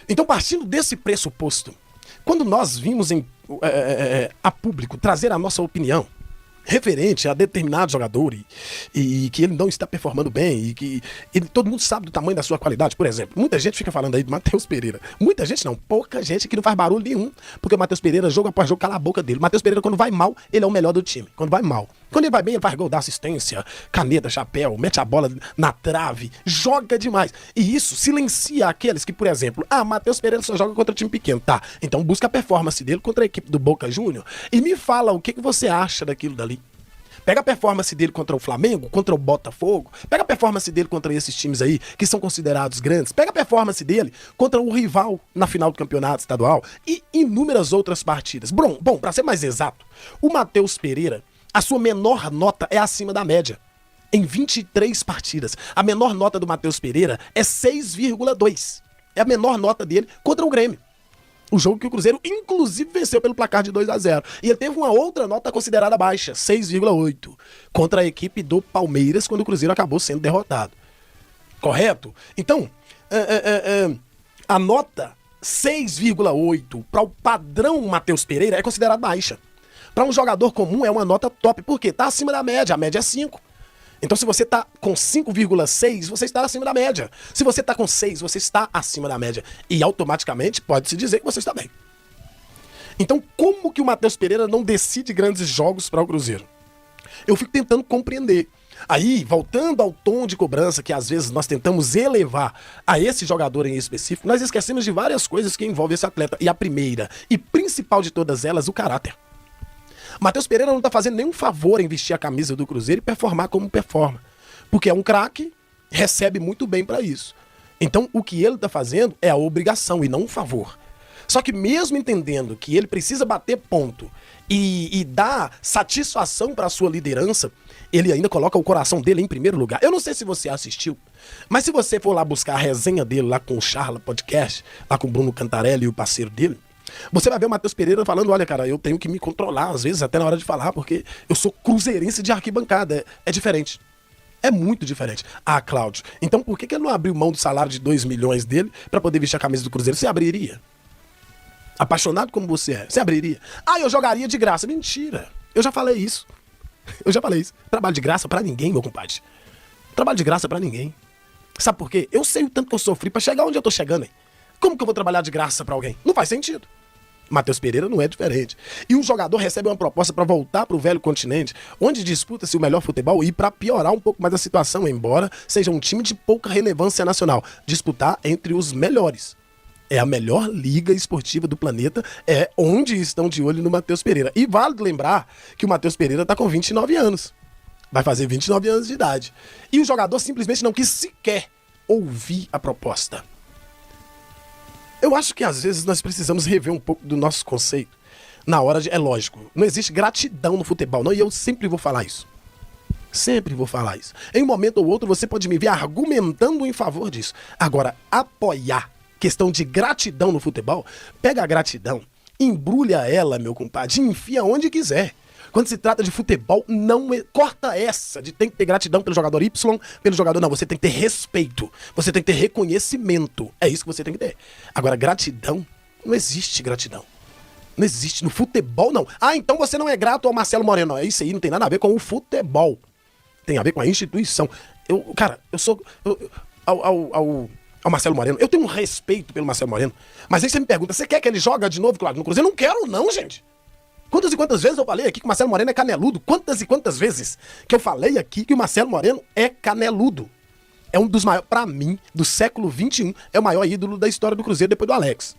Então, partindo desse pressuposto, quando nós vimos a público trazer a nossa opinião referente a determinado jogador e que ele não está performando bem e que todo mundo sabe do tamanho da sua qualidade, por exemplo. Muita gente fica falando aí do Matheus Pereira. Muita gente não, pouca gente que não faz barulho nenhum, porque o Matheus Pereira, jogo após jogo, cala a boca dele. O Matheus Pereira, quando vai mal, ele é o melhor do time. Quando vai mal. Quando ele vai bem, ele faz gol, dá assistência, caneta, chapéu, mete a bola na trave, joga demais. E isso silencia aqueles que, por exemplo, Matheus Pereira só joga contra time pequeno. Tá, então busca a performance dele contra a equipe do Boca Júnior e me fala o que você acha daquilo dali. Pega a performance dele contra o Flamengo, contra o Botafogo. Pega a performance dele contra esses times aí, que são considerados grandes. Pega a performance dele contra o rival na final do campeonato estadual e inúmeras outras partidas. Bom, para ser mais exato, o Matheus Pereira, a sua menor nota é acima da média. Em 23 partidas, a menor nota do Matheus Pereira é 6,2. É a menor nota dele contra o Grêmio. O jogo que o Cruzeiro, inclusive, venceu pelo placar de 2-0. E ele teve uma outra nota considerada baixa, 6,8, contra a equipe do Palmeiras, quando o Cruzeiro acabou sendo derrotado. Correto? Então, a nota 6,8 para o padrão Matheus Pereira é considerada baixa. Para um jogador comum é uma nota top, porque está acima da média, a média é 5. Então, se você está com 5,6, você está acima da média. Se você está com 6, você está acima da média. E automaticamente pode-se dizer que você está bem. Então, como que o Matheus Pereira não decide grandes jogos para o Cruzeiro? Eu fico tentando compreender. Aí, voltando ao tom de cobrança que às vezes nós tentamos elevar a esse jogador em específico, nós esquecemos de várias coisas que envolvem esse atleta. E a primeira e principal de todas elas, o caráter. Matheus Pereira não está fazendo nenhum favor em vestir a camisa do Cruzeiro e performar como performa. Porque é um craque, recebe muito bem para isso. Então, o que ele está fazendo é a obrigação e não um favor. Só que mesmo entendendo que ele precisa bater ponto e dar satisfação para a sua liderança, ele ainda coloca o coração dele em primeiro lugar. Eu não sei se você assistiu, mas se você for lá buscar a resenha dele lá com o Charla Podcast, lá com o Bruno Cantarelli e o parceiro dele, você vai ver o Matheus Pereira falando, olha, cara, eu tenho que me controlar, às vezes, até na hora de falar, porque eu sou cruzeirense de arquibancada. É diferente. É muito diferente. Cláudio, então por que ele não abriu mão do salário de 2 milhões dele pra poder vestir a camisa do Cruzeiro? Você abriria? Apaixonado como você é, você abriria? Eu jogaria de graça. Mentira. Eu já falei isso. Trabalho de graça pra ninguém, meu compadre. Trabalho de graça pra ninguém. Sabe por quê? Eu sei o tanto que eu sofri pra chegar onde eu tô chegando, hein? Como que eu vou trabalhar de graça pra alguém? Não faz sentido. Matheus Pereira não é diferente. E o jogador recebe uma proposta para voltar para o velho continente, onde disputa-se o melhor futebol e para piorar um pouco mais a situação, embora seja um time de pouca relevância nacional, disputar entre os melhores. É a melhor liga esportiva do planeta, é onde estão de olho no Matheus Pereira. E vale lembrar que o Matheus Pereira está com 29 anos. Vai fazer 29 anos de idade. E o jogador simplesmente não quis sequer ouvir a proposta. Eu acho que às vezes nós precisamos rever um pouco do nosso conceito na hora de... É lógico, não existe gratidão no futebol, não, e eu sempre vou falar isso. Sempre vou falar isso. Em um momento ou outro você pode me ver argumentando em favor disso. Agora, apoiar questão de gratidão no futebol, pega a gratidão, embrulha ela, meu compadre, e enfia onde quiser. Quando se trata de futebol, não corta essa de tem que ter gratidão pelo jogador Y, pelo jogador não. Você tem que ter respeito. Você tem que ter reconhecimento. É isso que você tem que ter. Agora, gratidão, não existe gratidão. Não existe. No futebol, não. Então você não é grato ao Marcelo Moreno. Não, isso aí não tem nada a ver com o futebol. Tem a ver com a instituição. Eu sou... ao Marcelo Moreno. Eu tenho um respeito pelo Marcelo Moreno. Mas aí você me pergunta, você quer que ele jogue de novo, claro, no Cruzeiro? Eu não quero não, gente. Quantas e quantas vezes eu falei aqui que o Marcelo Moreno é caneludo? Quantas e quantas vezes que eu falei aqui que o Marcelo Moreno é caneludo? É um dos maiores, pra mim, do século XXI, é o maior ídolo da história do Cruzeiro depois do Alex.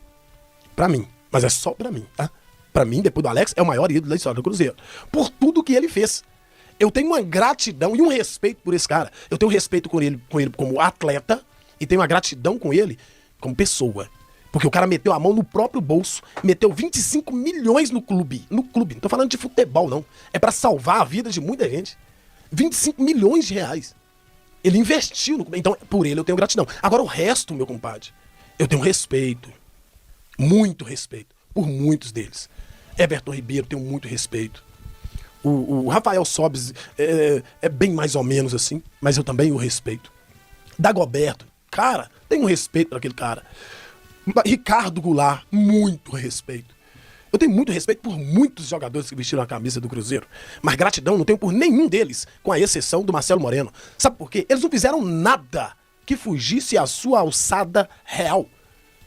Pra mim. Mas é só pra mim, tá? Pra mim, depois do Alex, é o maior ídolo da história do Cruzeiro. Por tudo que ele fez. Eu tenho uma gratidão e um respeito por esse cara. Eu tenho respeito com ele como atleta e tenho uma gratidão com ele como pessoa. Porque o cara meteu a mão no próprio bolso, meteu 25 milhões no clube. No clube, não tô falando de futebol, não. É pra salvar a vida de muita gente. 25 milhões de reais. Ele investiu no clube. Então, por ele eu tenho gratidão. Agora, o resto, meu compadre, eu tenho respeito. Muito respeito. Por muitos deles. Everton Ribeiro, tenho muito respeito. O Rafael Sobis é bem mais ou menos assim, mas eu também o respeito. Dagoberto, cara, tenho um respeito por aquele cara. Ricardo Goulart, muito respeito. Eu tenho muito respeito por muitos jogadores que vestiram a camisa do Cruzeiro, mas gratidão não tenho por nenhum deles, com a exceção do Marcelo Moreno. Sabe por quê? Eles não fizeram nada que fugisse à sua alçada real.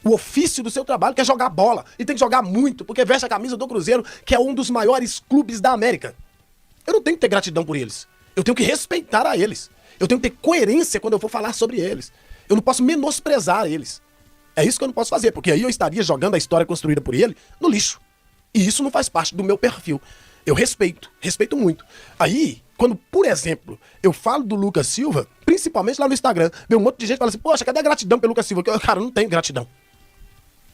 O ofício do seu trabalho que é jogar bola, e tem que jogar muito, porque veste a camisa do Cruzeiro, que é um dos maiores clubes da América. Eu não tenho que ter gratidão por eles, eu tenho que respeitar a eles. Eu tenho que ter coerência quando eu for falar sobre eles. Eu não posso menosprezar eles. É isso que eu não posso fazer, porque aí eu estaria jogando a história construída por ele no lixo. E isso não faz parte do meu perfil. Eu respeito muito. Aí, quando, por exemplo, eu falo do Lucas Silva, principalmente lá no Instagram, vem um monte de gente que fala assim, poxa, cadê a gratidão pelo Lucas Silva? Cara, eu não tenho gratidão.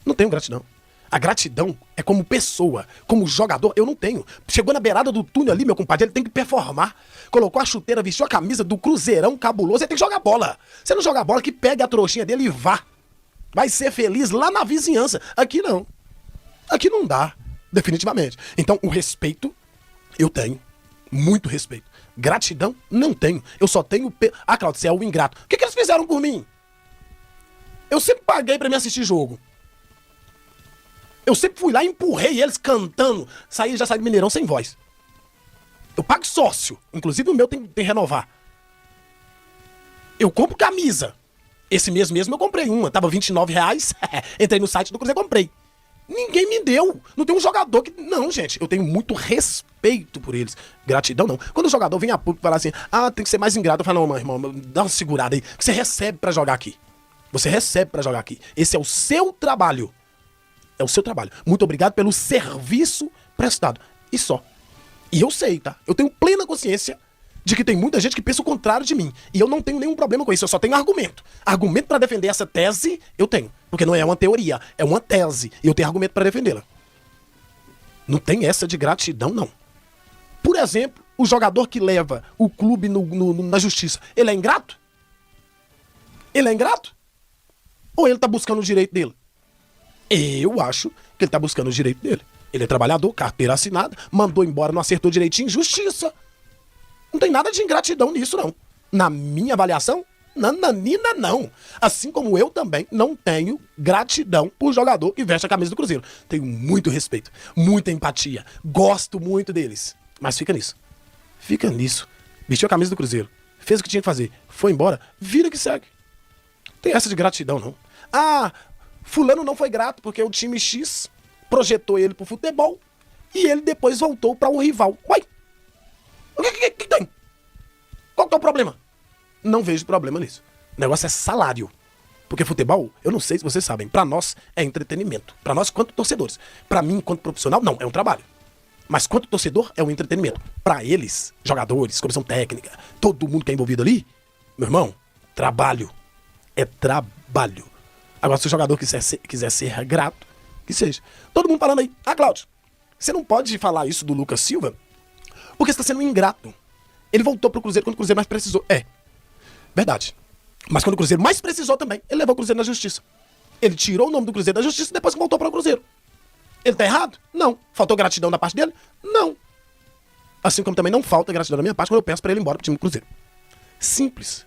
Não tenho gratidão. A gratidão é como pessoa, como jogador, eu não tenho. Chegou na beirada do túnel ali, meu compadre, ele tem que performar. Colocou a chuteira, vestiu a camisa do Cruzeirão cabuloso, ele tem que jogar bola. Você não joga bola, que pegue a trouxinha dele e vá. Vai ser feliz lá na vizinhança. Aqui não. Aqui não dá. Definitivamente. Então, o respeito, eu tenho. Muito respeito. Gratidão, não tenho. Eu só tenho... Ah, Claudio, você é o ingrato. O que eles fizeram por mim? Eu sempre paguei pra me assistir jogo. Eu sempre fui lá e empurrei eles cantando. Já saí do Mineirão sem voz. Eu pago sócio. Inclusive o meu tem que renovar. Eu compro camisa. Esse mês mesmo eu comprei uma. Tava R$29. Entrei no site do Cruzeiro e comprei. Ninguém me deu. Não tem um jogador que... Não, gente. Eu tenho muito respeito por eles. Gratidão, não. Quando o jogador vem a público e fala assim, tem que ser mais ingrato, eu falo, não, irmão, dá uma segurada aí. Você recebe pra jogar aqui. Você recebe pra jogar aqui. Esse é o seu trabalho. É o seu trabalho. Muito obrigado pelo serviço prestado. E só. E eu sei, tá? Eu tenho plena consciência de que tem muita gente que pensa o contrário de mim. E eu não tenho nenhum problema com isso. Eu só tenho argumento. Argumento pra defender essa tese, eu tenho. Porque não é uma teoria, é uma tese. E eu tenho argumento pra defendê-la. Não tem essa de gratidão, não. Por exemplo, o jogador que leva o clube na justiça, ele é ingrato? Ele é ingrato? Ou ele tá buscando o direito dele? Eu acho que ele tá buscando o direito dele. Ele é trabalhador, carteira assinada, mandou embora, não acertou direitinho, justiça. Não tem nada de ingratidão nisso, não. Na minha avaliação, nananina, não. Assim como eu também não tenho gratidão por jogador que veste a camisa do Cruzeiro. Tenho muito respeito, muita empatia, gosto muito deles. Mas fica nisso. Fica nisso. Vestiu a camisa do Cruzeiro, fez o que tinha que fazer, foi embora, vira que segue. Não tem essa de gratidão, não. Fulano não foi grato porque o time X projetou ele pro futebol e ele depois voltou pra um rival. Uai! O que tem? Qual que é o problema? Não vejo problema nisso. O negócio é salário. Porque futebol, eu não sei se vocês sabem, pra nós é entretenimento. Pra nós, quanto torcedores. Pra mim, quanto profissional, não, é um trabalho. Mas quanto torcedor, é um entretenimento. Pra eles, jogadores, comissão técnica, todo mundo que é envolvido ali, meu irmão, trabalho. É trabalho. Agora, se o jogador quiser ser grato, que seja. Todo mundo falando aí, Cláudio, você não pode falar isso do Lucas Silva porque você está sendo ingrato. Ele voltou pro Cruzeiro quando o Cruzeiro mais precisou. É, verdade. Mas quando o Cruzeiro mais precisou também, ele levou o Cruzeiro na justiça. Ele tirou o nome do Cruzeiro da justiça e depois voltou para o Cruzeiro. Ele tá errado? Não. Faltou gratidão da parte dele? Não. Assim como também não falta gratidão da minha parte quando eu peço para ele ir embora pro time do Cruzeiro. Simples.